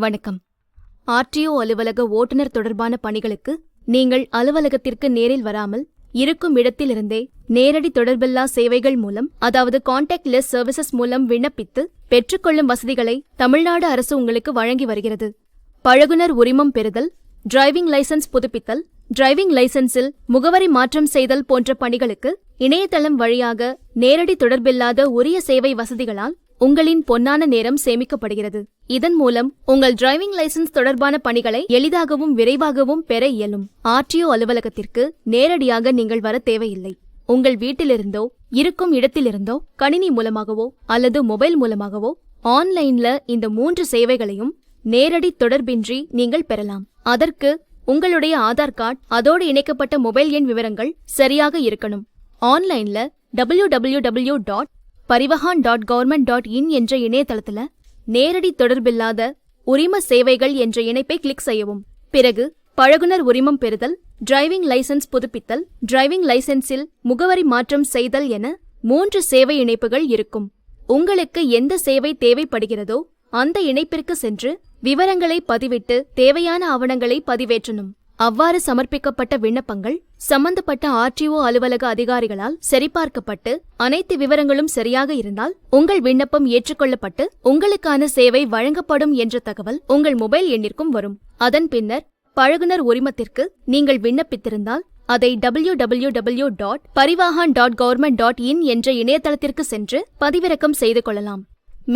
வணக்கம். ஆர்டிஓ அலுவலக ஓட்டுநர் தொடர்பான பணிகளுக்கு நீங்கள் அலுவலகத்திற்கு நேரில் வராமல் இருக்கும் இடத்திலிருந்தே நேரடி தொடர்பில்லா சேவைகள் மூலம், அதாவது கான்டாக்ட்லெஸ் சர்வீசஸ் மூலம் விண்ணப்பித்து பெற்றுக்கொள்ளும் வசதிகளை தமிழ்நாடு அரசு உங்களுக்கு வழங்கி வருகிறது. பழகுனர் உரிமம் பெறுதல், டிரைவிங் லைசென்ஸ் புதுப்பித்தல், டிரைவிங் லைசென்ஸில் முகவரி மாற்றம் செய்தல் போன்ற பணிகளுக்கு இணையதளம் வழியாக நேரடி தொடர்பில்லாத உரிய சேவை வசதிகளால் உங்களின் பொன்னான நேரம் சேமிக்கப்படுகிறது. இதன் மூலம் உங்கள் டிரைவிங் லைசென்ஸ் தொடர்பான பணிகளை எளிதாகவும் விரைவாகவும் பெற இயலும். ஆர்டிஓ அலுவலகத்திற்கு நேரடியாக நீங்கள் வர தேவையில்லை. உங்கள் வீட்டிலிருந்தோ இருக்கும் இடத்திலிருந்தோ கணினி மூலமாகவோ அல்லது மொபைல் மூலமாகவோ ஆன்லைன்ல இந்த 3 சேவைகளையும் நேரடி தொடர்பின்றி நீங்கள் பெறலாம். அதற்கு உங்களுடைய ஆதார் கார்டு, அதோடு இணைக்கப்பட்ட மொபைல் எண் விவரங்கள் சரியாக இருக்கணும். ஆன்லைன்ல www.parivahan.government.in என்ற இணையதளத்துல நேரடி தொடர்பில்லாத உரிம சேவைகள் என்ற இணைப்பை கிளிக் செய்யவும். பிறகு பழகுனர் உரிமம் பெறுதல், டிரைவிங் லைசென்ஸ் புதுப்பித்தல், டிரைவிங் லைசென்ஸில் முகவரி மாற்றம் செய்தல் என 3 சேவை இணைப்புகள் இருக்கும். உங்களுக்கு எந்த சேவை தேவைப்படுகிறதோ அந்த இணைப்பிற்கு சென்று விவரங்களை பதிவிட்டு தேவையான ஆவணங்களை பதிவேற்றணும். அவ்வாறு சமர்ப்பிக்கப்பட்ட விண்ணப்பங்கள் சம்பந்தப்பட்ட ஆர்டிஓ அலுவலக அதிகாரிகளால் சரிபார்க்கப்பட்டு அனைத்து விவரங்களும் சரியாக இருந்தால் உங்கள் விண்ணப்பம் ஏற்றுக்கொள்ளப்பட்டு உங்களுக்கான சேவை வழங்கப்படும் என்ற தகவல் உங்கள் மொபைல் எண்ணிற்கும் வரும். அதன் பின்னர் பழகுனர் உரிமத்திற்கு நீங்கள் விண்ணப்பித்திருந்தால் அதை www.parivahan.government.in என்ற இணையதளத்திற்கு சென்று பதிவிறக்கம் செய்து கொள்ளலாம்.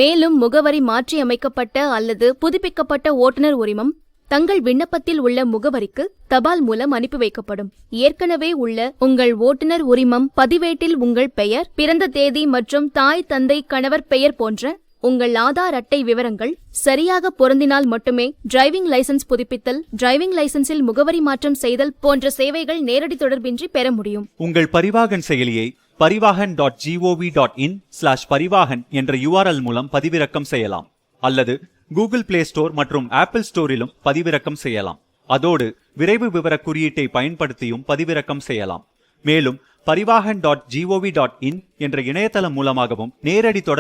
மேலும் முகவரி மாற்றியமைக்கப்பட்ட அல்லது புதுப்பிக்கப்பட்ட ஓட்டுநர் உரிமம் தங்கள் விண்ணப்பத்தில் உள்ள முகவரிக்கு தபால் மூலம் அனுப்பி வைக்கப்படும். ஏற்கனவே உள்ள உங்கள் ஓட்டுநர் உரிமம் பதிவேட்டில் உங்கள் பெயர், பிறந்த தேதி மற்றும் தாய், தந்தை, கணவர் பெயர் போன்ற உங்கள் ஆதார் அட்டை விவரங்கள் சரியாக பொருந்தினால் மட்டுமே டிரைவிங் லைசென்ஸ் புதுப்பித்தல், டிரைவிங் லைசென்ஸில் முகவரி மாற்றம் செய்தல் போன்ற சேவைகள் நேரடி தொடர்பின்றி பெற முடியும். உங்கள் பரிவாகன் செயலியை parivahan.gov.in/parivahan என்ற URL மூலம் பதிவிறக்கம் செய்யலாம். அல்லது கூகுள் பிளே ஸ்டோர் மற்றும் ஆப்பிள் ஸ்டோரிலும் பதிவிறக்கம் செய்யலாம். அதோடு விரைவு விவர குறியீட்டை பயன்படுத்தியும் பதிவிறக்கம் செய்யலாம். மேலும் parivahan.gov.in என்ற இணையதளம் மூலமாகவும் நேரடி தொடர்